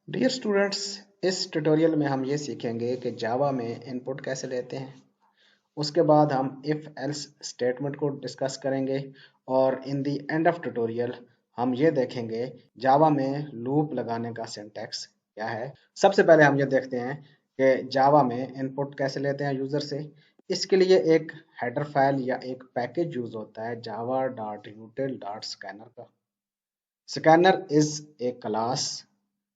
Dear students, इस tutorial में हम ये सीखेंगे कि जावा में इनपुट कैसे लेते हैं। उसके बाद हम इफ एल्स स्टेटमेंट को डिस्कस करेंगे और in the end of tutorial हम ये देखेंगे जावा में लूप लगाने का सिंटैक्स क्या है। सबसे पहले हम ये देखते हैं कि जावा में इनपुट कैसे लेते हैं यूजर से। इसके लिए एक हेडर फाइल या एक पैकेज यूज होता है Java dot util dot scanner का। Scanner is a class.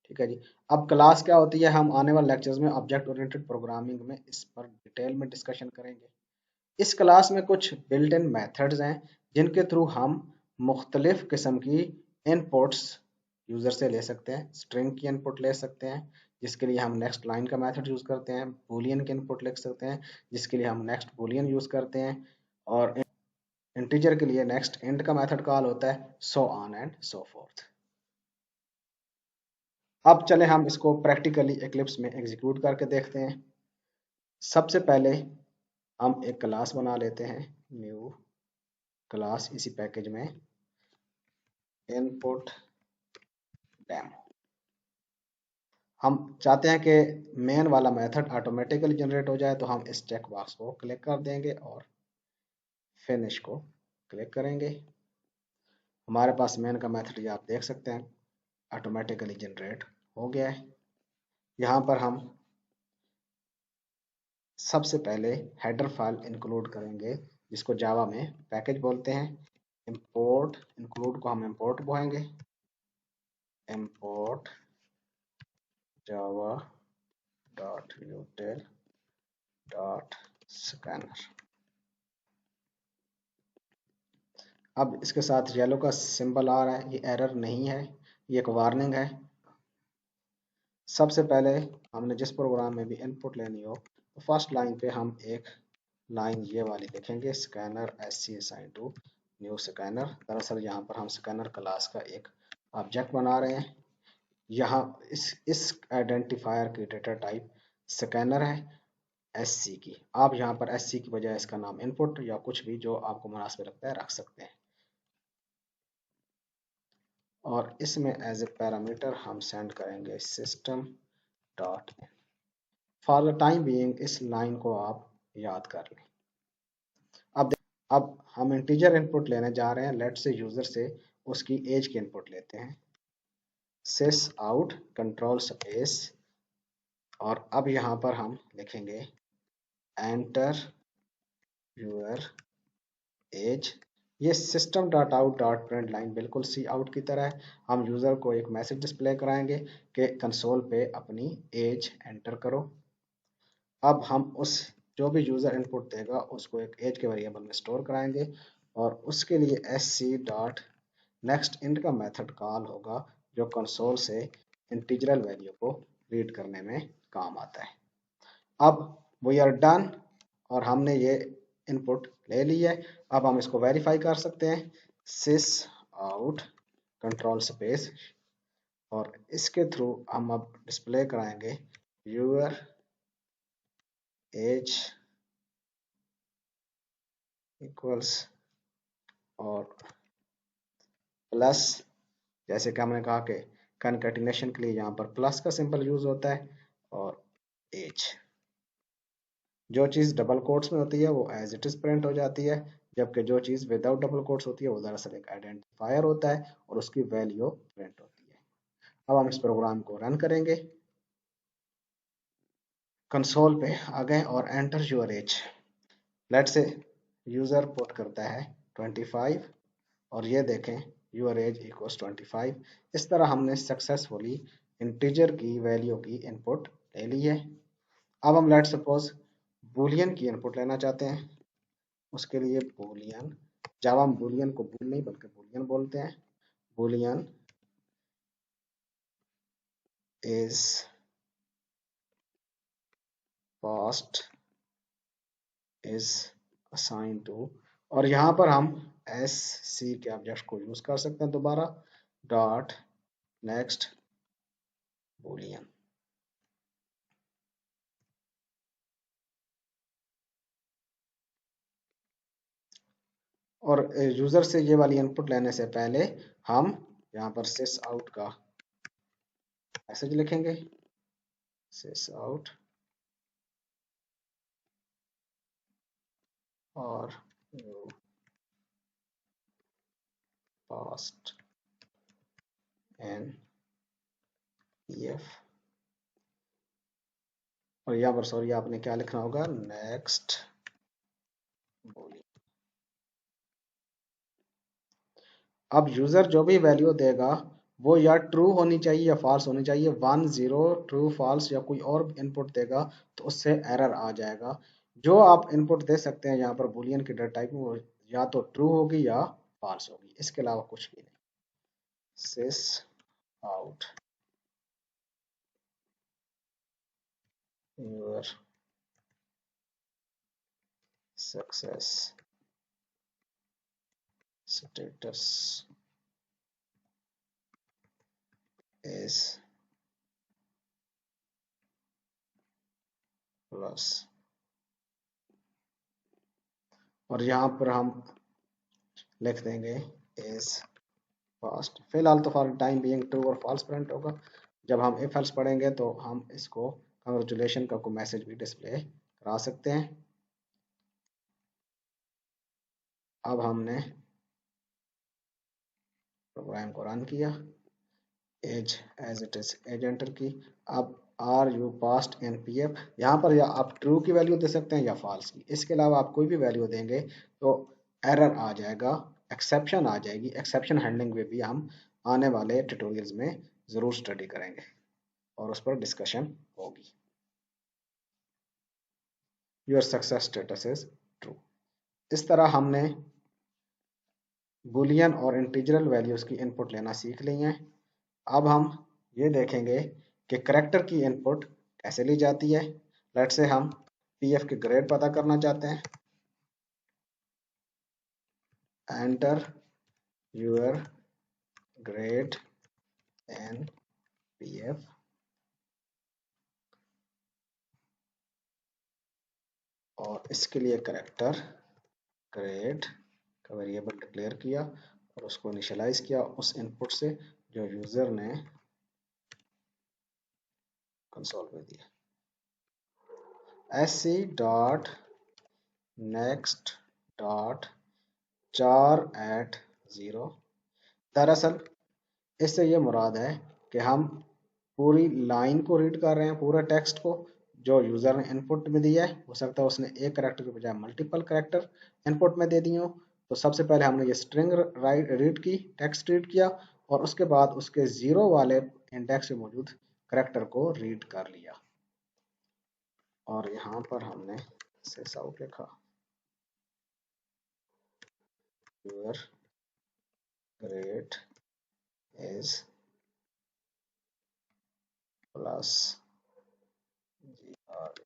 ठीक है जी। अब क्लास क्या होती है, हम आने वाले लेक्चर्स में ऑब्जेक्ट ओरिएंटेड प्रोग्रामिंग में इस पर डिटेल में डिस्कशन करेंगे। इस क्लास में कुछ बिल्ट इन मेथड्स हैं जिनके थ्रू हम मुख्तलिफ किस्म की इनपुट्स यूजर से ले सकते हैं। स्ट्रिंग की इनपुट ले सकते हैं जिसके लिए हम नेक्स्ट लाइन का मेथड यूज करते हैं। बूलियन की इनपुट लिख सकते हैं जिसके लिए हम नेक्स्ट बूलियन यूज करते हैं। और इंटीजर के लिए नेक्स्ट इंट का मेथड कॉल होता है, so on and so fourth. अब चले हम इसको प्रैक्टिकली एक्लिप्स में एग्जीक्यूट करके देखते हैं। सबसे पहले हम एक क्लास बना लेते हैं, न्यू क्लास, इसी पैकेज में इनपुट डेमो। हम चाहते हैं कि मेन वाला मेथड ऑटोमेटिकली जनरेट हो जाए, तो हम इस चेक बॉक्स को क्लिक कर देंगे और फिनिश को क्लिक करेंगे। हमारे पास मेन का मेथड ये आप देख सकते हैं ऑटोमेटिकली जनरेट हो गया है। यहाँ पर हम सबसे पहले हेडर फाइल इंक्लूड करेंगे जिसको जावा में पैकेज बोलते हैं। इंपोर्ट इंक्लूड को हम इंपोर्ट बोलेंगे, इंपोर्ट जावा डॉट यूटिल डॉट स्कैनर। अब इसके साथ येलो का सिंबल आ रहा है, ये एरर नहीं है, ये एक वार्निंग है। सबसे पहले हमने जिस प्रोग्राम में भी इनपुट लेनी हो तो फर्स्ट लाइन पे हम एक लाइन ये वाली लिखेंगे, scanner S C assign to new scanner. दरअसल यहाँ पर हम स्कैनर क्लास का एक ऑब्जेक्ट बना रहे हैं। यहाँ इस आइडेंटिफायर की डेटा टाइप स्कैनर है एस सी की। आप यहाँ पर एस सी की बजाय इसका नाम इनपुट या कुछ भी जो आपको मुनासिब लगता है रख सकते हैं। और इसमें एज ए पैरामीटर हम सेंड करेंगे system dot in. For the time being इस लाइन को आप याद कर लें। अब हम इंटीजर इनपुट लेने जा रहे हैं। लेट से यूजर से उसकी एज की इनपुट लेते हैं, सिस आउट कंट्रोल स्पेस, और अब यहाँ पर हम लिखेंगे एंटर यूर एज। ये system dot out dot print line बिल्कुल सी आउट की तरह है। हम यूजर को एक मैसेज डिस्प्ले कराएंगे कि कंसोल पे अपनी एज एंटर करो। अब हम उस जो भी यूजर इनपुट देगा उसको एक एज के वेरिएबल में स्टोर कराएंगे और उसके लिए S C dot next int का मेथड कॉल होगा जो कंसोल से इंटीजरल वैल्यू को रीड करने में काम आता है। अब वी आर डन और हमने ये इनपुट ले ली है। अब हम इसको वेरीफाई कर सकते हैं, सिस आउट कंट्रोल स्पेस, और इसके थ्रू हम अब डिस्प्ले कराएंगे यूर एज इक्वल्स और प्लस, जैसे कि हमने कहा कि कनकैटिनेशन के लिए यहाँ पर प्लस का सिंबल यूज होता है, और एज। जो चीज़ डबल कोट्स में होती है वो एज इट इज प्रिंट हो जाती है, जबकि जो चीज़ विदाउट डबल कोट्स होती है वो दरअसल एक आइडेंटिफायर होता है और उसकी वैल्यू प्रिंट होती है। अब हम इस प्रोग्राम को रन करेंगे। कंसोल पे आ गए और एंटर योर एज। लेट से यूजर पुट करता है 25 और ये देखें योर एज इक्वल्स 25। इस तरह हमने सक्सेसफुली इंटीजर की वैल्यू की इनपुट ले ली है। अब हम लेट सपोज बूलियन की इनपुट लेना चाहते हैं। उसके लिए बूलियन, जावा में बूलियन को बूल नहीं बल्कि बूलियन बोलते हैं। Boolean is past is assign to, और यहाँ पर हम एस सी के ऑब्जेक्ट को यूज कर सकते हैं दोबारा, डॉट नेक्स्ट बूलियन। और यूजर से ये वाली इनपुट लेने से पहले हम यहाँ पर सिस आउट का मैसेज लिखेंगे sys out और you passed an pf, और यहाँ पर सॉरी आपने क्या लिखना होगा, नेक्स्ट बूलियन। अब यूजर जो भी वैल्यू देगा वो या ट्रू होनी चाहिए या फॉल्स होनी चाहिए। 1 0 ट्रू फॉल्स या कोई और इनपुट देगा तो उससे एरर आ जाएगा। जो आप इनपुट दे सकते हैं यहाँ पर बूलियन की डेटा टाइप में, वो या तो ट्रू होगी या फॉल्स होगी, इसके अलावा कुछ भी नहीं। sys out your success status is plus, और यहाँ पर हम लिख देंगे is पास्ट। फिलहाल तो फॉर टाइम बीइंग ट्रू और फॉल्स प्रिंट होगा। जब हम इफ एल्स पढ़ेंगे तो हम इसको कंग्रेचुलेशन का कोई मैसेज भी डिस्प्ले करा सकते हैं। अब हमने प्रोग्राम को रन किया, as as it is as enter की। अब are you past in P F, यहाँ पर या आप ट्रू की वैल्यू दे सकते हैं या फॉल्स की, इसके अलावा आप कोई भी वैल्यू देंगे तो एरर आ जाएगा, एक्सेप्शन आ जाएगी। एक्सेप्शन हैंडलिंग में भी हम आने वाले ट्यूटोरियल्स में ज़रूर स्टडी करेंगे और उस पर डिस्कशन होगी। Your success status is true. इस तरह हमने बुलियन और इंटीजरल वैल्यूज की इनपुट लेना सीख ली हैं। अब हम ये देखेंगे कि करैक्टर की इनपुट कैसे ली जाती है। लेट्स से हम पीएफ के ग्रेड पता करना चाहते हैं। Enter your grade in PF, और इसके लिए करैक्टर ग्रेड का वेरिएबल डिक्लेयर किया और उसको इनिशियलाइज किया उस इनपुट से जो यूजर ने कंसोल में दिया। sc dot next dot 4@0। दरअसल इससे ये मुराद है कि हम पूरी लाइन को रीड कर रहे हैं, पूरे टेक्स्ट को जो यूजर ने इनपुट में दिया है। हो सकता है उसने एक करेक्टर के बजाय मल्टीपल करेक्टर इनपुट में दे दिए हो। तो सबसे पहले हमने ये स्ट्रिंग रीड की, टेक्स्ट रीड किया, और उसके बाद उसके जीरो वाले इंडेक्स में मौजूद करेक्टर को रीड कर लिया, और यहाँ पर हमने sys out लिखा। Your grade is plus GRAD,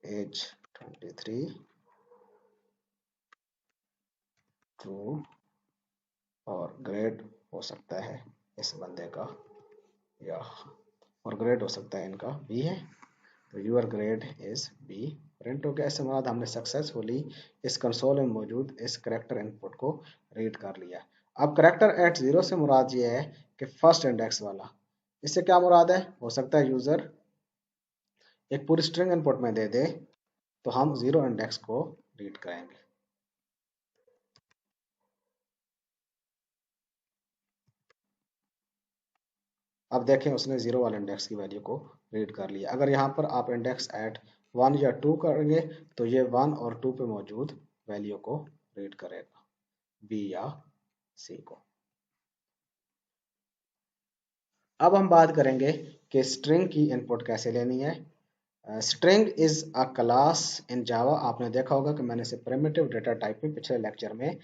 as 23, true, और ग्रेड हो सकता है इस बंदे का या, और ग्रेड हो सकता है इनका बी है, तो your grade is B print हो गया। इससे मुराद हमने सक्सेसफुली इस कंसोल में मौजूद इस करेक्टर इनपुट को रीड कर लिया। अब करेक्टर एट 0 से मुराद ये है कि फर्स्ट इंडेक्स वाला। इससे क्या मुराद है, हो सकता है यूजर एक पूरी स्ट्रिंग इनपुट में दे दे तो हम जीरो इंडेक्स को रीड करेंगे। अब देखें उसने जीरो वाले इंडेक्स की वैल्यू को रीड कर लिया। अगर यहाँ पर आप इंडेक्स एट 1 या 2 करेंगे तो ये 1 और 2 पे मौजूद वैल्यू को रीड करेगा, बी या सी को। अब हम बात करेंगे कि स्ट्रिंग की इनपुट कैसे लेनी है। String is a class in Java. आपने देखा होगा कि मैंने इसे प्रिमिटिव डेटा टाइप में पिछले लेक्चर में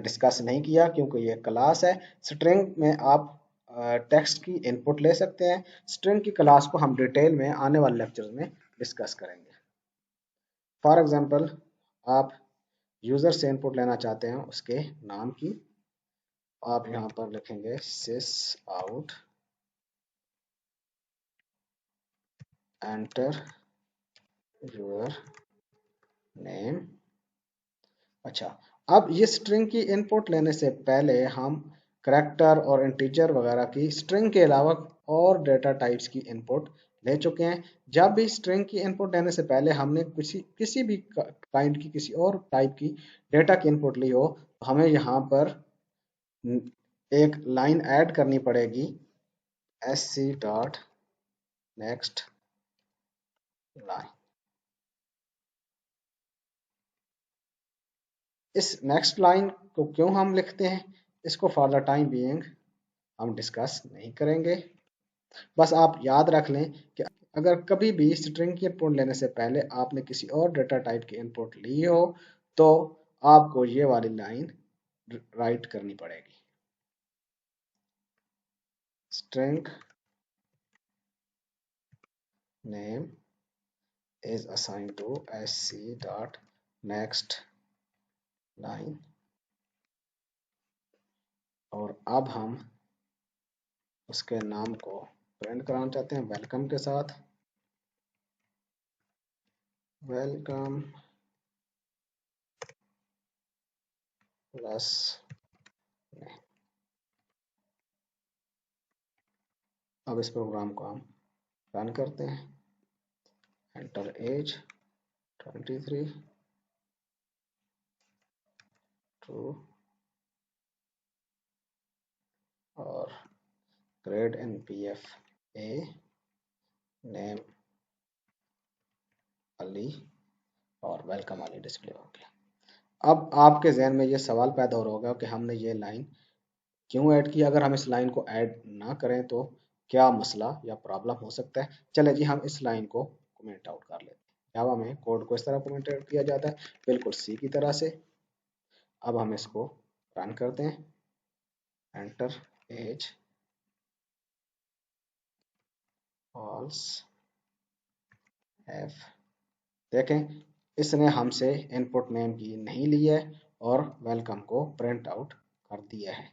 डिस्कस नहीं किया क्योंकि ये क्लास है। स्ट्रिंग में आप टेक्स्ट की इनपुट ले सकते हैं। स्ट्रिंग की क्लास को हम डिटेल में आने वाले लेक्चर में डिस्कस करेंगे। फॉर एग्जांपल आप यूजर से इनपुट लेना चाहते हैं उसके नाम की, आप यहाँ पर लिखेंगे sys out enter your name, अच्छा, अब ये स्ट्रिंग की इनपुट लेने से पहले हम करैक्टर और इंटीजर वगैरह की स्ट्रिंग के अलावा और डेटा टाइप्स की इनपुट ले चुके हैं। जब भी स्ट्रिंग की इनपुट लेने से पहले हमने किसी किसी भी काइंड की किसी और टाइप की डेटा की इनपुट ली हो, तो हमें यहाँ पर एक लाइन ऐड करनी पड़ेगी, S C dot next line. इस नेक्स्ट लाइन को क्यों हम लिखते हैं, इसको फॉर द टाइम बीइंग हम डिस्कस नहीं करेंगे। बस आप याद रख लें कि अगर कभी भी स्ट्रिंग की इनपुट लेने से पहले आपने किसी और डेटा टाइप की इनपुट ली हो, तो आपको ये वाली लाइन राइट करनी पड़ेगी, string name is assigned to sc dot next line। और अब हम उसके नाम को प्रिंट कराना चाहते हैं वेलकम के साथ, वेलकम प्लस। अब इस प्रोग्राम को हम रन करते हैं, एंटर एज 23, ट्रू, और grade in P F A, name Ali, और वेलकम अली डिस्प्ले हो गया। अब आपके जहन में ये सवाल पैदा हो रहा होगा कि हमने ये लाइन क्यों ऐड किया, अगर हम इस लाइन को ऐड ना करें तो क्या मसला या प्रॉब्लम हो सकता है। चले जी, हम इस लाइन को कमेंट आउट कर लेते हैं। जावा में कोड को इस तरह कमेंट आउट किया जाता है, बिल्कुल सी की तरह से। अब हम इसको रन करते हैं, एंटर एज फॉल्स एफ। देखें, इसने हमसे इनपुट नेम की नहीं ली है और वेलकम को प्रिंट आउट कर दिया है।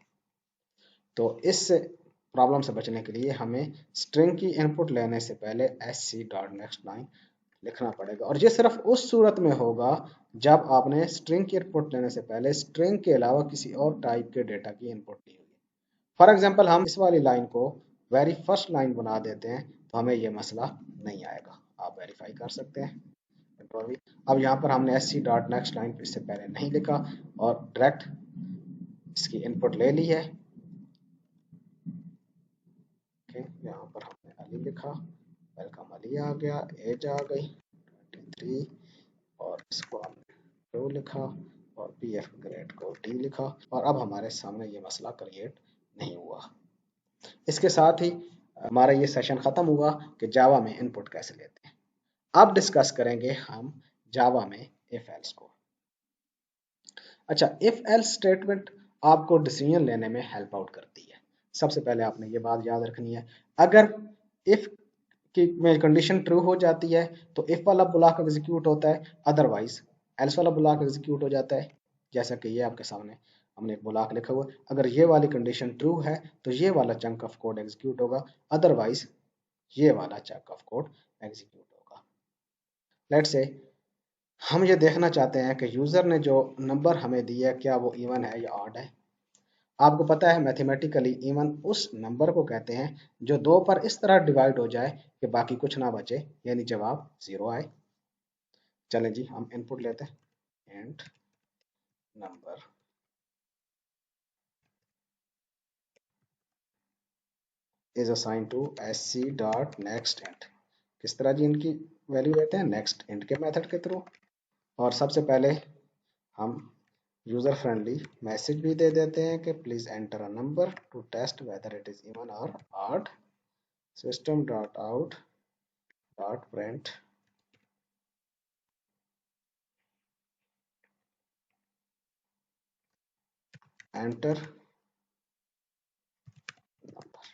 तो इस प्रॉब्लम से बचने के लिए हमें स्ट्रिंग की इनपुट लेने से पहले S C dot next line लिखना पड़ेगा, और ये सिर्फ उस सूरत में होगा जब आपने स्ट्रिंग की इनपुट लेने से पहले स्ट्रिंग के अलावा किसी और टाइप के डेटा की इनपुट ली होगी। फॉर एग्जांपल हम इस वाली लाइन को वेरी फर्स्ट लाइन बना देते हैं, तो हमें ये मसला नहीं आएगा। आप वेरीफाई कर सकते हैं, कंट्रोल वी। अब यहाँ पर हमने S C dot next line इससे पहले नहीं लिखा और डायरेक्ट इसकी इनपुट ले ली है। ओके, यहाँ पर हमने अली लिखा, वेलकम अली आ गया, एज आ गई 23, और इसको हमने टू लिखा और पी एफ ग्रेड को डी लिखा, और अब हमारे सामने ये मसला क्रिएट नहीं हुआ। इसके साथ ही हमारा ये सेशन खत्म हुआ कि जावा में इनपुट कैसे लेते हैं। अब डिस्कस करेंगे हम जावा में इफ एल्स को। अच्छा, इफ एल्स स्टेटमेंट आपको डिसीजन लेने में हेल्प आउट करती है। सबसे पहले आपने ये बात याद रखनी है, अगर इफ की में कंडीशन ट्रू हो जाती है तो इफ वाला ब्लॉक एग्जीक्यूट होता है, अदरवाइज एल्स वाला ब्लॉक एग्जीक्यूट हो जाता है। जैसा कि ये आपके सामने हमने एक ब्लॉक लिखा हुआ है, अगर ये वाली कंडीशन ट्रू है तो ये वाला चंक ऑफ कोड एग्जीक्यूट होगा, अदरवाइज ये वाला चंक ऑफ कोड एग्जीक्यूट होगा। लेट्स से हम ये देखना चाहते हैं कि यूजर ने जो नंबर हमें दिया क्या वो इवन है या ऑड है। आपको पता है मैथमेटिकली इवन उस नंबर को कहते हैं जो दो पर इस तरह डिवाइड हो जाए कि बाकी कुछ ना बचे, यानी जवाब जीरो आए। चलें जी, हम इनपुट लेते हैं, int number is assign to S C dot next int. किस तरह जी इनकी वैल्यू लेते हैं, नेक्स्ट इंट के मेथड के थ्रू। और सबसे पहले हम यूजर फ्रेंडली मैसेज भी दे देते हैं कि please enter a number to test whether it is even और odd, system dot out dot print enter number.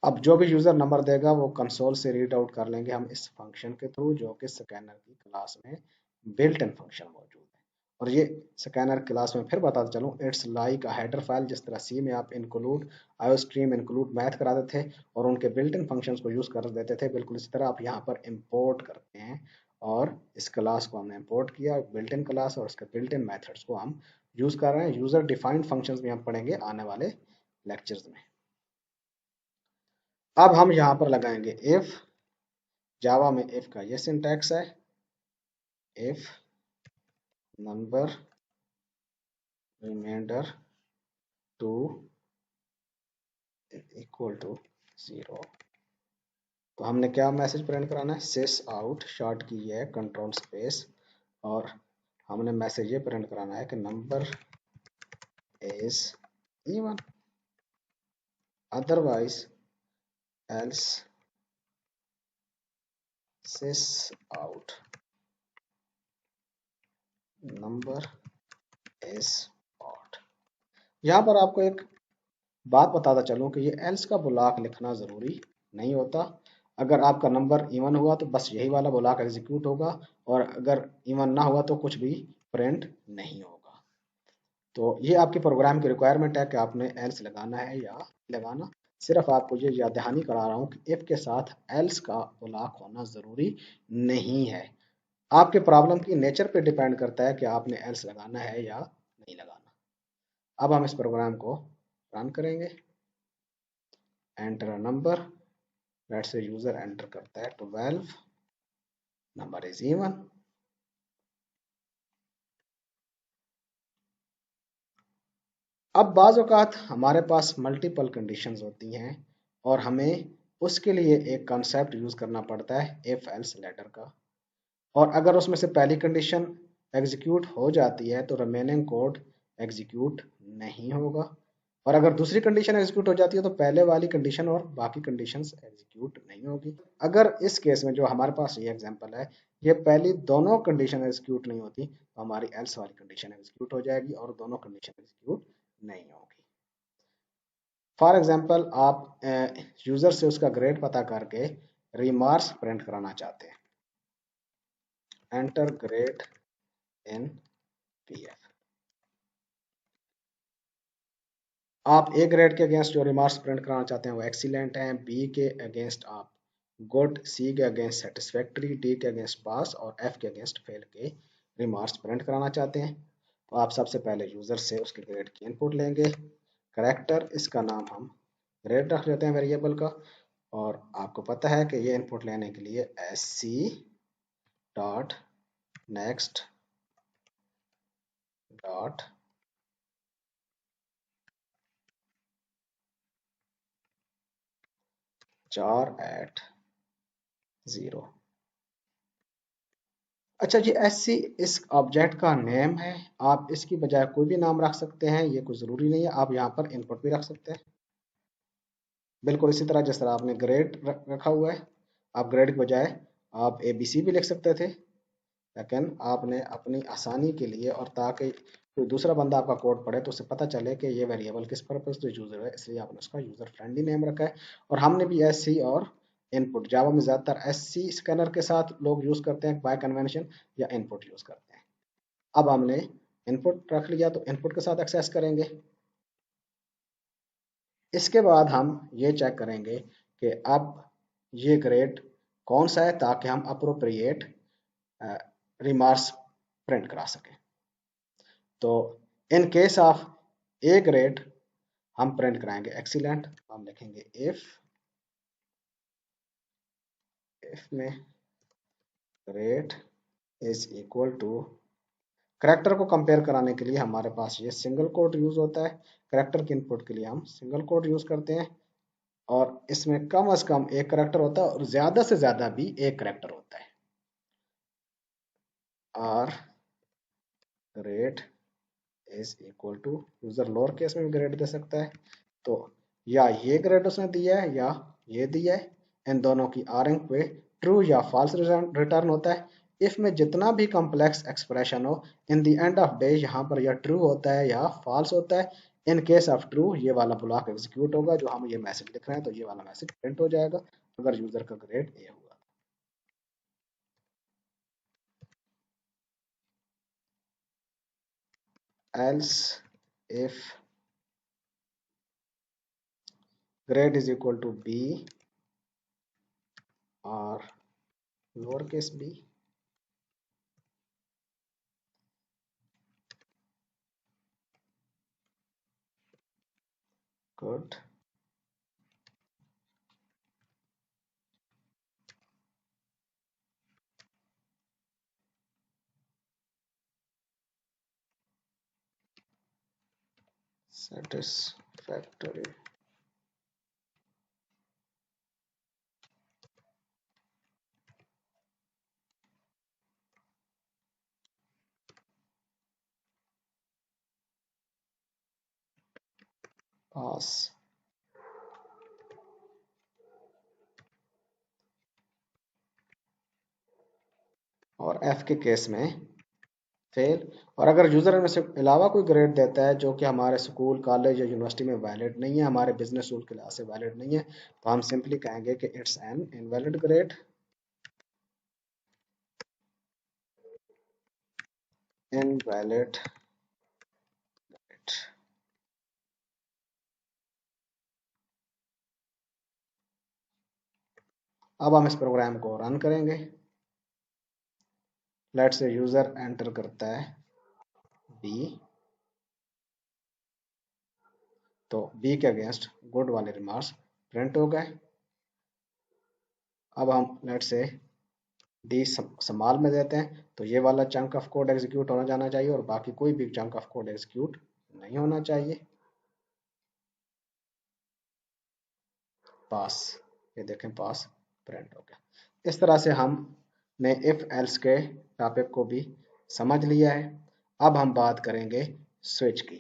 अब जो भी यूजर नंबर देगा वो कंसोल से रीड आउट कर लेंगे हम इस फंक्शन के थ्रू, जो कि स्कैनर की क्लास में बिल्ट इन फंक्शन मौजूद है। और ये स्कैनर क्लास में फिर बताता चलूँ, it's like a header file. जिस तरह सी में आप इंक्लूड आयोस्ट्रीम इंक्लूड मैथ कराते थे और उनके बिल्ट इन फंक्शंस को यूज कर देते थे, बिल्कुल इसी तरह आप यहाँ पर इंपोर्ट करते हैं और इस क्लास को हमने इंपोर्ट किया, बिल्ट इन क्लास, और उसके बिल्ट इन मेथड्स को हम यूज कर रहे हैं। यूजर डिफाइंड फंक्शंस भी हम पढ़ेंगे आने वाले लेक्चर्स में। अब हम यहाँ पर लगाएंगे इफ। जावा में इफ का ये सिंटैक्स है, if number reminder two equal to 0, तो हमने क्या मैसेज प्रिंट कराना है, सिस आउट, शॉर्ट की है कंट्रोल स्पेस, और हमने मैसेज ये प्रिंट कराना है कि number is even, otherwise else sys out number is odd. यहाँ पर आपको एक बात बताता चलूं कि ये एल्स का ब्लॉक लिखना जरूरी नहीं होता। अगर आपका नंबर इवन हुआ तो बस यही वाला ब्लॉक एग्जीक्यूट होगा, और अगर इवन ना हुआ तो कुछ भी प्रिंट नहीं होगा। तो ये आपके प्रोग्राम की रिक्वायरमेंट है कि आपने एल्स लगाना है या लगाना। सिर्फ आपको ये याद दहानी करा रहा हूँ कि इफ के साथ एल्स का ब्लॉक होना जरूरी नहीं है। आपके प्रॉब्लम की नेचर पे डिपेंड करता है कि आपने एल्स लगाना है या नहीं लगाना। अब हम इस प्रोग्राम को रन करेंगे। Enter a number, let's say user enter करता है 12, नंबर इज इवन। अब बाज़ औक़ात हमारे पास मल्टीपल कंडीशंस होती हैं और हमें उसके लिए एक कॉन्सेप्ट यूज़ करना पड़ता है इफ एल्स लैडर का। और अगर उसमें से पहली कंडीशन एग्जीक्यूट हो जाती है तो रिमेनिंग कोड एग्जीक्यूट नहीं होगा, और अगर दूसरी कंडीशन एग्जीक्यूट हो जाती है तो पहले वाली कंडीशन और बाकी कंडीशंस एग्जीक्यूट नहीं होगी। अगर इस केस में जो हमारे पास ये एग्जांपल है, ये पहली दोनों कंडीशन एग्जीक्यूट नहीं होती तो हमारी एल्स वाली कंडीशन एग्जीक्यूट हो जाएगी और दोनों कंडीशन एग्जीक्यूट नहीं होगी। फॉर एग्जाम्पल आप यूजर से उसका ग्रेड पता करके रिमार्क्स प्रिंट कराना चाहते हैं। एंटर ग्रेड इन पीएफ। आप ए ग्रेड के अगेंस्ट जो रिमार्क्स प्रिंट कराना चाहते हैं वो एक्सीलेंट हैं, बी के अगेंस्ट आप गुड, सी के अगेंस्ट सेटिस्फैक्ट्री, डी के अगेंस्ट पास और एफ के अगेंस्ट फेल के रिमार्क्स प्रिंट कराना चाहते हैं। तो आप सबसे पहले यूजर से उसके ग्रेड की इनपुट लेंगे। करेक्टर, इसका नाम हम ग्रेड रख लेते हैं वेरिएबल का, और आपको पता है कि ये इनपुट लेने के लिए S C dot next dot char at 0। अच्छा जी, एस सी इस ऑब्जेक्ट का नेम है, आप इसकी बजाय कोई भी नाम रख सकते हैं, ये कोई ज़रूरी नहीं है। आप यहाँ पर इनपुट भी रख सकते हैं, बिल्कुल इसी तरह जिस तरह आपने ग्रेड रखा हुआ है। आप ग्रेड के बजाय आप ए बी सी भी लिख सकते थे, लेकिन आपने अपनी आसानी के लिए और ताकि कोई दूसरा बंदा आपका कोड पढ़े तो उसे पता चले कि ये वेरिएबल किस पर्पज से यूजर है, इसलिए आपने उसका यूजर फ्रेंडली नेम रखा है। और हमने भी एस सी और इनपुट, जावा में ज़्यादातर एस सी स्कैनर के साथ लोग यूज़ करते हैं बाय कन्वेंशन, या इनपुट यूज़ करते हैं। अब हमने इनपुट रख लिया तो इनपुट के साथ एक्सेस करेंगे। इसके बाद हम ये चेक करेंगे कि अब ये ग्रेड कौन सा है ताकि हम अप्रोप्रिएट रिमार्क्स प्रिंट करा सकें। तो in case of A grade हम प्रिंट कराएंगे एक्सीलेंट। हम लिखेंगे इफ में grade is equal to, character को कंपेयर कराने के लिए हमारे पास ये सिंगल कोट यूज होता है। करेक्टर के इनपुट के लिए हम सिंगल कोट यूज करते हैं, और इसमें कम से कम एक करेक्टर होता है और ज्यादा से ज्यादा भी एक करेक्टर होता है। Or grade is equal to, user lower case में भी ग्रेड दे सकता है, तो या ये ग्रेड उसने दिया है या ये दिया है। इन दोनों की आरिंग पे ट्रू या फॉल्स रिटर्न होता है। इफ में जितना भी कॉम्प्लेक्स एक्सप्रेशन हो, in the end of day यहाँ पर या ट्रू होता है या फॉल्स होता है। इन केस ऑफ ट्रू ये वाला ब्लॉक एग्जीक्यूट होगा जो हम ये मैसेज लिख रहे हैं, तो ये वाला मैसेज प्रिंट हो जाएगा अगर यूजर का ग्रेड ए हुआ। Else if grade is equal to b or lowercase b, good. satisfactory। पास। और एफ के केस में फेल। और अगर यूजर में से अलावा कोई ग्रेड देता है जो कि हमारे स्कूल कॉलेज या यूनिवर्सिटी में वैलिड नहीं है, हमारे बिजनेस रूल के लिहाज से वैलिड नहीं है, तो हम सिंपली कहेंगे कि it's an invalid grade. Invalid. अब हम इस प्रोग्राम को रन करेंगे। लेट्स से यूजर एंटर करता है बी, तो बी के अगेंस्ट गुड वाले रिमार्क्स प्रिंट हो गए। अब हम लेट से डी स्मॉल में देते हैं, तो ये वाला चंक ऑफ कोड एग्जीक्यूट होना जाना चाहिए और बाकी कोई भी चंक ऑफ कोड एग्जीक्यूट नहीं होना चाहिए। पास। ये देखें पास प्रिंट हो गया। इस तरह से हमने इफ एल्स के टॉपिक को भी समझ लिया है। अब हम बात करेंगे स्विच की,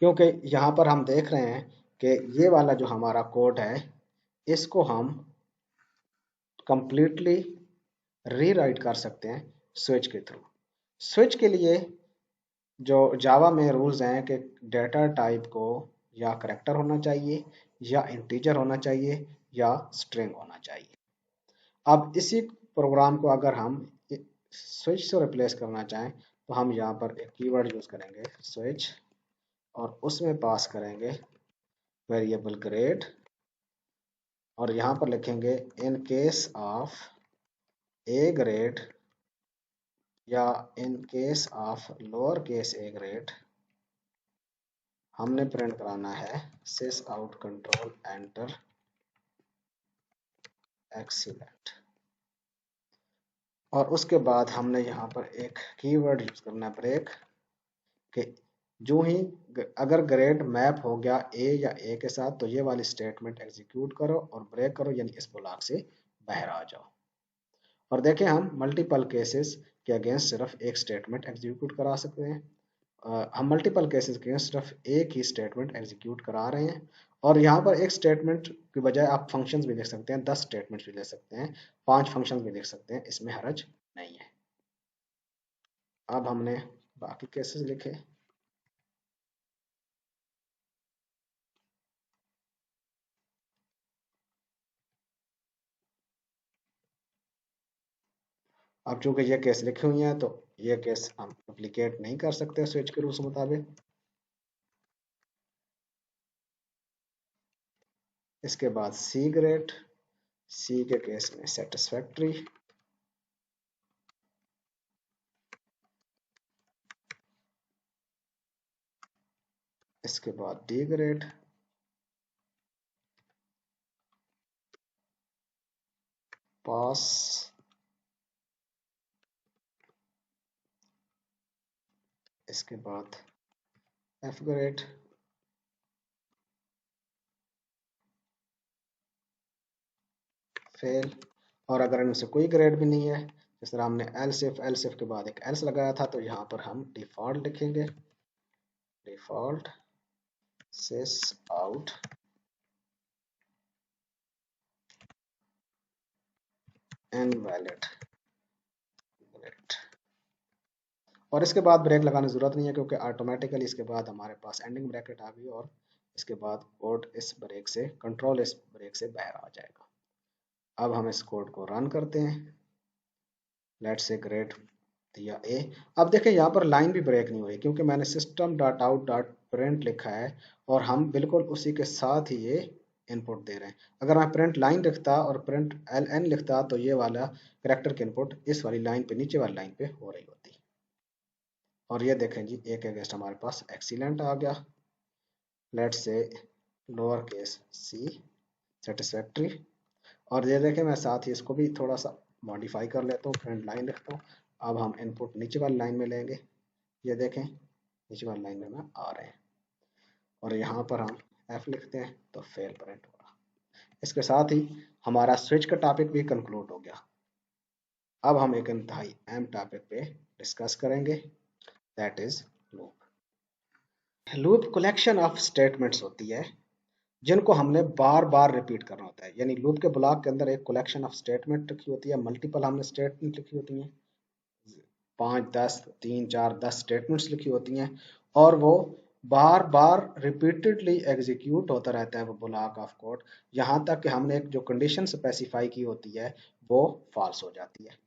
क्योंकि यहाँ पर हम देख रहे हैं कि ये वाला जो हमारा कोड है इसको हम कंप्लीटली रीराइट कर सकते हैं स्विच के थ्रू। स्विच के लिए जो जावा में रूल्स हैं कि डेटा टाइप को या करेक्टर होना चाहिए या इंटीजर होना चाहिए या स्ट्रिंग होना चाहिए। अब इसी प्रोग्राम को अगर हम स्विच से रिप्लेस करना चाहें तो हम यहाँ पर एक कीवर्ड यूज करेंगे स्विच, और उसमें पास करेंगे वेरिएबल ग्रेड, और यहाँ पर लिखेंगे in case of A grade या in case of lower case A grade हमने प्रिंट कराना है sys out control enter excellent. और उसके बाद हमने यहाँ पर एक कीवर्ड यूज करना है ब्रेक, कि जो ही अगर ग्रेड मैप हो गया ए या ए के साथ तो ये वाली स्टेटमेंट एग्जीक्यूट करो और ब्रेक करो, यानी इस ब्लॉक से बाहर आ जाओ। और देखें हम मल्टीपल केसेस के अगेंस्ट सिर्फ एक स्टेटमेंट एग्जीक्यूट करा सकते हैं। हम मल्टीपल केसेस के अगेंस्ट सिर्फ एक ही स्टेटमेंट एग्जीक्यूट करा रहे हैं। और यहाँ पर एक स्टेटमेंट की बजाय आप फंक्शंस भी लिख सकते हैं, 10 स्टेटमेंट्स भी लिख सकते हैं, 5 फंक्शंस भी लिख सकते हैं, इसमें हर्ज नहीं है। अब हमने बाकी केसेस लिखे। अब चूंकि ये केस लिखी हुई हैं तो ये केस हम एप्लीकेट नहीं कर सकते स्विच के रूल्स मुताबिक। इसके बाद सी ग्रेड, सी के केस में सेटिस्फैक्ट्री। इसके बाद डी ग्रेड, पास। इसके बाद एफ ग्रेड, फेल। और अगर इनमें से कोई ग्रेड भी नहीं है, जिस तरह हमने एल सिफ के बाद एक एल्स लगाया था, तो यहाँ पर हम डिफॉल्ट लिखेंगे, डिफॉल्ट सिस आउट इनवैलिड ग्रेड। और इसके बाद ब्रेक लगाने की जरूरत नहीं है, क्योंकि ऑटोमेटिकली इसके बाद हमारे पास एंडिंग ब्रैकेट आ गई और इसके बाद कोड इस ब्रेक से कंट्रोल इस ब्रेक से बाहर आ जाएगा। अब हम इस कोड को रन करते हैं। लेट्स से ग्रेड दिया ए। अब देखें यहाँ पर लाइन भी ब्रेक नहीं हुई, क्योंकि मैंने system dot out dot print लिखा है और हम बिल्कुल उसी के साथ ही ये इनपुट दे रहे हैं। अगर मैं प्रिंट लाइन लिखता और प्रिंट एल एन लिखता तो ये वाला करेक्टर की इनपुट इस वाली लाइन पे, नीचे वाली लाइन पे हो रही होती। और ये देखें जी, एक अगेंस्ट हमारे पास एक्सीलेंट आ गया। Let's say lower case C satisfactory. और ये देखें मैं साथ ही इसको भी थोड़ा सा मॉडिफाई कर लेता हूँ, फ्रंट लाइन रखता हूँ। अब हम इनपुट नीचे वाली लाइन में लेंगे, ये देखें नीचे वाली लाइन में मैं आ रहे हैं, और यहाँ पर हम एफ लिखते हैं तो फेल प्रिंट होगा। इसके साथ ही हमारा स्विच का टॉपिक भी कंक्लूड हो गया। अब हम एक इंतहाई अहम टॉपिक पे डिस्कस करेंगे, that is loop. Loop collection of statements होती है जिनको हमने बार बार रिपीट करना होता है। यानी लूप के ब्लॉक के अंदर एक कलेक्शन ऑफ स्टेटमेंट लिखी होती है, मल्टीपल हमने स्टेटमेंट लिखी होती हैं, 5, 10, 3, 4, 10 स्टेटमेंट्स लिखी होती हैं, और वो बार बार रिपीटेडली एग्जीक्यूट होता रहता है वो ब्लॉक ऑफ कोड, यहाँ तक कि हमने एक जो कंडीशन स्पेसिफाई की होती है वो फॉल्स हो जाती है।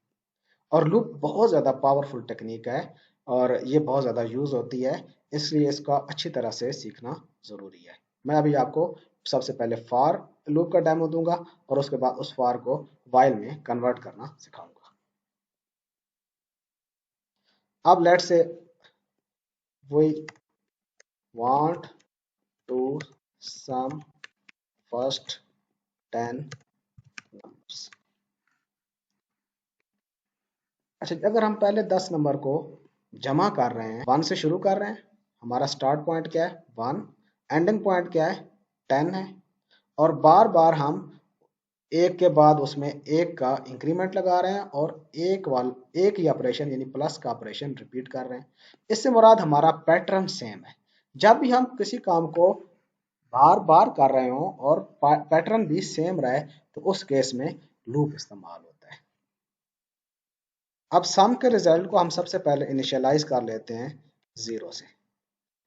और लूप बहुत ज़्यादा पावरफुल टेक्निक है और ये बहुत ज़्यादा यूज़ होती है, इसलिए इसका अच्छी तरह से सीखना ज़रूरी है। मैं अभी आपको सबसे पहले फॉर लूप का डेमो दूंगा और उसके बाद उस फॉर को वाइल में कन्वर्ट करना सिखाऊंगा। अब let say we want to sum first 10 numbers. अच्छा, अगर हम पहले 10 नंबर को जमा कर रहे हैं, 1 से शुरू कर रहे हैं, हमारा स्टार्ट पॉइंट क्या है 1, एंडिंग पॉइंट क्या है 10 है, और बार बार हम एक के बाद उसमें एक का इंक्रीमेंट लगा रहे हैं और एक ही ऑपरेशन यानी प्लस का ऑपरेशन रिपीट कर रहे हैं। इससे मुराद हमारा पैटर्न सेम है। जब भी हम किसी काम को बार बार कर रहे हो और पैटर्न भी सेम रहे तो उस केस में लूप इस्तेमाल होता है। अब सम के रिजल्ट को हम सबसे पहले इनिशियलाइज कर लेते हैं 0 से।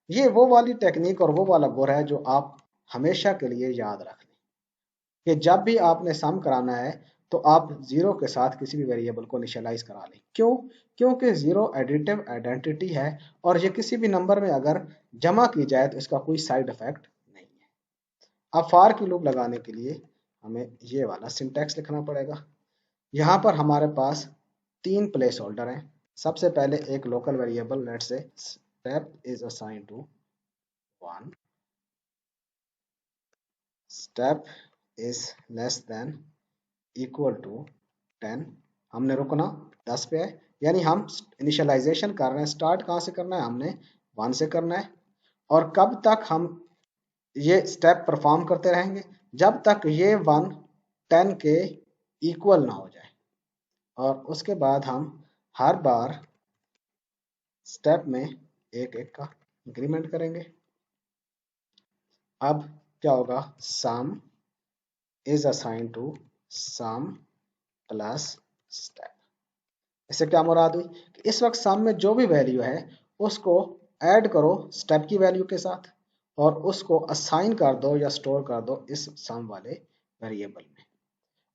ये वो वाली टेक्निक और वो वाला गुर है जो आप हमेशा के लिए याद रख लें कि जब भी आपने सम कराना है तो आप 0 के साथ किसी भी वेरिएबल को इनिशियलाइज करा लें। क्यों? क्योंकि 0 एडिटिव आइडेंटिटी है और ये किसी भी नंबर में अगर जमा की जाए तो इसका कोई साइड इफेक्ट नहीं है। अब फॉर की लूप लगाने के लिए हमें ये वाला सिंटैक्स लिखना पड़ेगा। यहाँ पर हमारे पास 3 प्लेस होल्डर हैं। सबसे पहले एक local variable let's say step is assigned to 1, step is less than equal to 10, हमने रुकना 10 पे है, यानी हम इनिशियलाइजेशन कर रहे हैं। स्टार्ट कहाँ से करना है, हमने 1 से करना है, और कब तक हम ये स्टेप परफॉर्म करते रहेंगे जब तक ये 1 10 के इक्वल ना हो जाए, और उसके बाद हम हर बार स्टेप में एक एक का इंक्रीमेंट करेंगे। अब क्या होगा, sum is assign to sum plus step. इससे क्या मुराद हुई कि इस वक्त सम में जो भी वैल्यू है उसको ऐड करो स्टेप की वैल्यू के साथ और उसको असाइन कर दो या स्टोर कर दो इस सम वाले वेरिएबल में।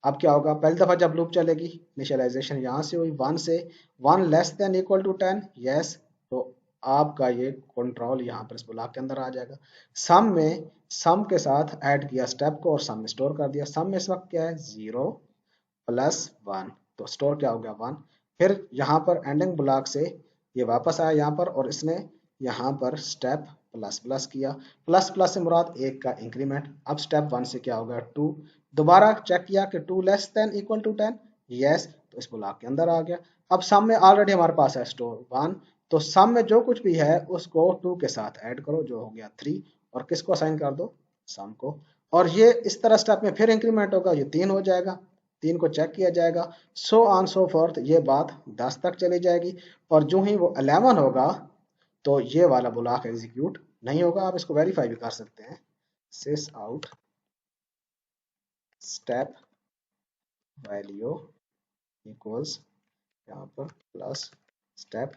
अब क्या होगा, पहली दफा जब लूप चलेगी इनिशियलाइजेशन यहाँ से हुई 1 से, 1 less than equal to 10, yes, तो आपका ये कंट्रोल यहाँ पर इस ब्लॉक के अंदर आ जाएगा। सम में सम के साथ ऐड किया स्टेप को और सम में स्टोर कर दिया। सम में इस वक्त क्या है 0 प्लस 1, तो स्टोर क्या हो गया 1। फिर यहाँ पर एंडिंग ब्लॉक से ये वापस आया यहाँ पर और इसने यहाँ पर स्टेप प्लस प्लस किया। प्लस प्लस से मुराद एक का इंक्रीमेंट। अब स्टेप 1 से क्या होगा 2, दोबारा चेक किया कि 2 less than equal to 10, yes, तो इस ब्लॉक के अंदर आ गया। अब सम में ऑलरेडी हमारे पास है स्टोर 1, तो सम में जो कुछ भी है उसको 2 के साथ ऐड करो जो हो गया 3, और किसको असाइन कर दो, सम को। और ये इस तरह स्टेप में फिर इंक्रीमेंट होगा, ये 3 हो जाएगा, 3 को चेक किया जाएगा, सो ऑन सो फोर्थ, ये बात 10 तक चली जाएगी, और जो ही वो 11 होगा तो ये वाला ब्लॉक एग्जीक्यूट नहीं होगा। आप इसको वेरीफाई भी कर सकते हैं, सिस आउट स्टेप वैल्यू इक्वल्स यहाँ पर प्लस स्टेप,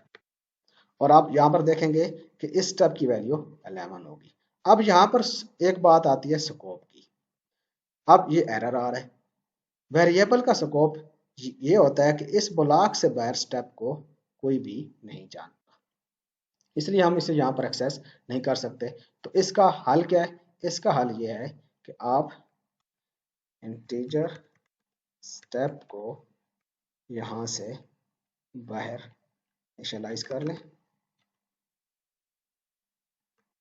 और आप यहाँ पर देखेंगे कि इस स्टेप की वैल्यू 11 होगी। अब यहाँ पर एक बात आती है स्कोप की। अब ये एरर आ रहा है, वेरिएबल का स्कोप ये होता है कि इस ब्लॉक से बाहर स्टेप को कोई भी नहीं जानता, इसलिए हम इसे यहाँ पर एक्सेस नहीं कर सकते। तो इसका हल क्या है, इसका हल ये है कि आप इंटीजर स्टेप को यहाँ से बाहर इनिशियलाइज कर लें,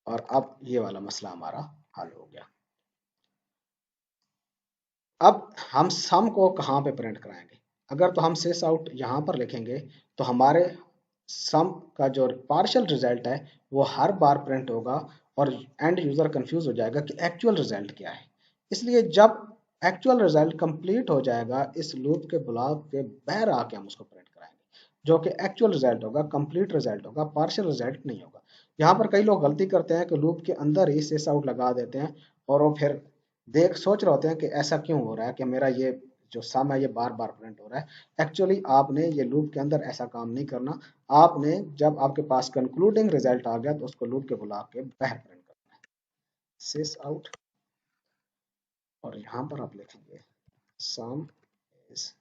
और अब ये वाला मसला हमारा हल हो गया। अब हम सम को कहाँ पे प्रिंट कराएंगे? अगर तो हम सिस आउट यहाँ पर लिखेंगे तो हमारे सम का जो पार्शियल रिजल्ट है वो हर बार प्रिंट होगा और एंड यूजर कंफ्यूज हो जाएगा कि एक्चुअल रिजल्ट क्या है। इसलिए जब एक्चुअल रिजल्ट कंप्लीट हो जाएगा इस लूप के ब्लॉक के बाहर आके हम उसको प्रिंट कराएंगे, जो कि एक्चुअल रिजल्ट होगा, कंप्लीट रिजल्ट होगा, पार्शियल रिजल्ट नहीं होगा। यहाँ पर कई लोग गलती करते हैं कि लूप के अंदर ही सिस आउट लगा देते हैं और वो फिर सोच रहे होते हैं कि ऐसा क्यों हो रहा है कि मेरा ये जो सम है ये बार बार प्रिंट हो रहा है। एक्चुअली आपने ये लूप के अंदर ऐसा काम नहीं करना। आपने जब आपके पास कंक्लूडिंग रिजल्ट आ गया तो उसको लूप के ब्लॉक के बाहर प्रिंट करना है, सिस आउट, और यहाँ पर आप लिखेंगे सम इज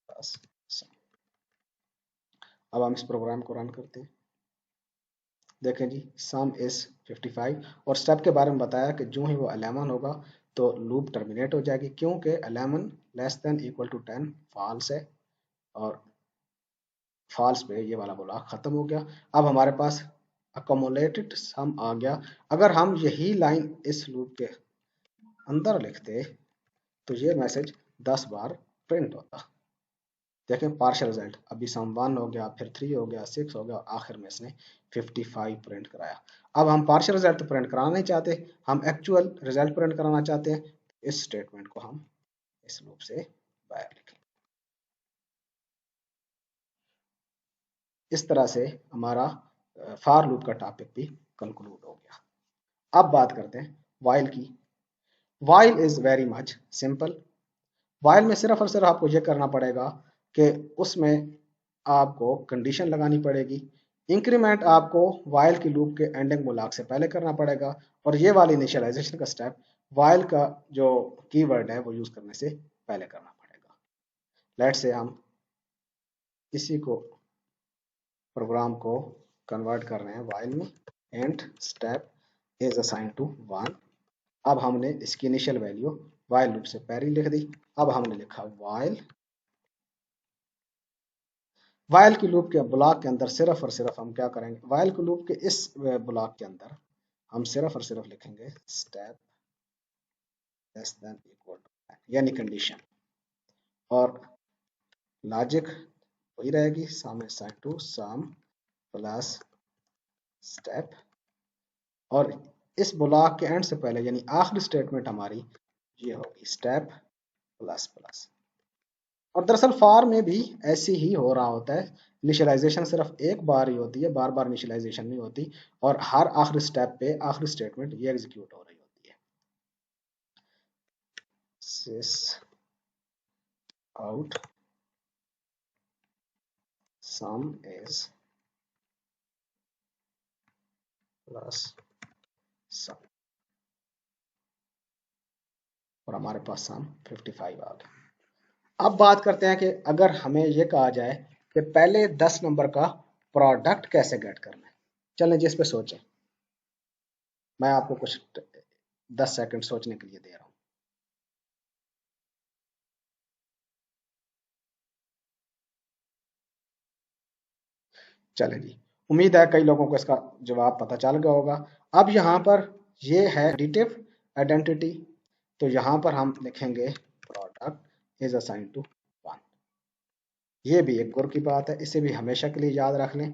प्लस सम। अब हम इस प्रोग्राम को रन करते हैं। देखें जी, सम इज 55 और स्टेप के बारे में बताया कि जो ही वो 11 होगा तो लूप टर्मिनेट हो जाएगी, क्योंकि 11 less than equal to 10 false है और फॉल्स पे ये वाला ब्लॉक खत्म हो गया। अब हमारे पास अकोमोलेटेड सम आ गया। अगर हम यही लाइन इस लूप के अंदर लिखते तो ये मैसेज 10 बार प्रिंट होता। देखें पार्शियल रिजल्ट, अभी सम 1 हो गया, फिर 3 हो गया, 6 हो गया और आखिर में इसने 55 प्रिंट कराया। अब हम पार्शियल रिजल्ट तो प्रिंट कराना नहीं चाहते, हम एक्चुअल रिजल्ट प्रिंट कराना चाहते हैं। इस स्टेटमेंट को हम इस लूप से बाहर लिखें। इस तरह से हमारा फॉर लूप का टॉपिक भी कंक्लूड हो गया। अब बात करते हैं वाइल की। While is very much simple. While में सिर्फ और सिर्फ आपको यह करना पड़ेगा कि उसमें आपको कंडीशन लगानी पड़ेगी। इंक्रीमेंट आपको वाइल की लूप के एंडिंग ब्लॉक से पहले करना पड़ेगा और ये वाली इनिशियलाइजेशन का स्टेप वाइल का जो कीवर्ड है वो यूज करने से पहले करना पड़ेगा। लेट्स से हम इसी को प्रोग्राम को कन्वर्ट कर रहे हैं वाइल में। And step is assign to 1। अब हमने इसकी इनिशियल वैल्यू वाइल लूप से पहले लिख दी। अब हमने लिखा वाइल की लूप के ब्लॉक के अंदर सिर्फ और सिर्फ हम क्या करेंगे, वाइल की लूप के इस ब्लॉक के अंदर हम सिर्फ और सिर्फ लिखेंगे step less than equal to यानी कंडीशन, और लॉजिक वही रहेगी sum is assign to sum plus step, और इस ब्लॉक के एंड से पहले यानी आखिरी स्टेटमेंट हमारी ये होगी स्टेप प्लस प्लस। और दरअसल फॉर में भी ऐसे ही हो रहा होता है, इनिशियलाइजेशन सिर्फ एक बार ही होती है, बार बार इनिशियलाइजेशन नहीं होती, और हर आखिरी स्टेप पे आखिरी स्टेटमेंट ये एग्जीक्यूट हो रही होती है। Sys out some is plus सम, और हमारे पास सम 55 आ गया। अब बात करते हैं कि अगर हमें यह कहा जाए कि पहले 10 नंबर का प्रोडक्ट कैसे गेट करना है। चलें जिस पे सोचें, मैं आपको कुछ 10 सेकंड सोचने के लिए दे रहा हूं। चले जी, उम्मीद है कई लोगों को इसका जवाब पता चल गया होगा। अब यहाँ पर ये है एडिटिव आइडेंटिटी, तो यहाँ पर हम लिखेंगे प्रोडक्ट इज असाइन टू 1। ये भी एक गौर की बात है, इसे भी हमेशा के लिए याद रख लें।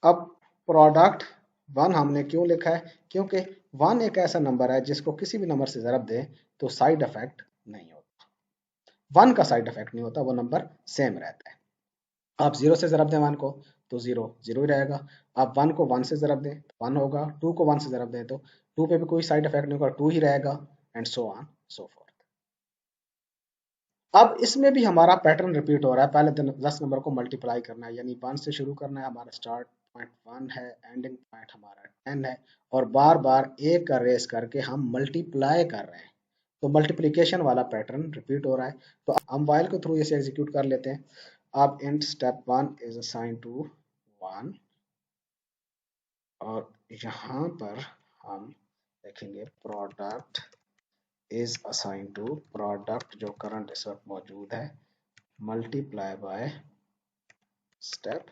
अब प्रोडक्ट 1 हमने क्यों लिखा है, क्योंकि 1 एक ऐसा नंबर है जिसको किसी भी नंबर से ज़रब दें तो साइड इफेक्ट नहीं होता। 1 का साइड इफेक्ट नहीं होता, वो नंबर सेम रहता है। आप 0 से ज़रब दें 1 को तो 0 0 ही रहेगा। आप 1 को 1 से ज़रब दें तो 1 होगा, 2 को 1 से ज़रब दें तो 2 पे भी कोई साइड इफेक्ट नहीं होगा, 2 ही रहेगा, and so on so fourth. अब इसमें भी हमारा पैटर्न रिपीट हो रहा है। पहले 10 नंबर को मल्टीप्लाई करना है, यानी 1 से शुरू करना है, हमारा स्टार्ट पॉइंट 1 है, एंडिंग पॉइंट हमारा 10 है, और बार बार एक का रेस करके हम मल्टीप्लाई कर रहे हैं, तो मल्टीप्लिकेशन वाला पैटर्न रिपीट हो रहा है। तो हम वाइल के थ्रू इसे एग्जीक्यूट कर लेते हैं। अब int step 1 is assign to 1, और यहाँ पर हम देखेंगे product is assign to product जो करंट इस वक्त मौजूद है मल्टीप्लाई बाय स्टेप,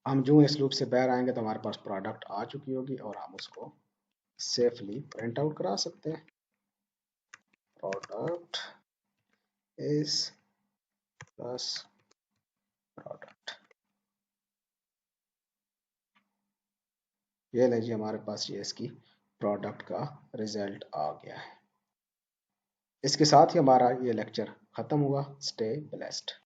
हम जो इस लूप से बाहर आएंगे तो हमारे पास प्रोडक्ट आ चुकी होगी और हम उसको सेफली प्रिंट आउट करा सकते हैं। प्रोडक्ट इज प्लस प्रोडक्ट, ये लीजिए हमारे पास ये इसकी प्रोडक्ट का रिजल्ट आ गया है। इसके साथ ही हमारा ये लेक्चर खत्म हुआ। Stay blessed.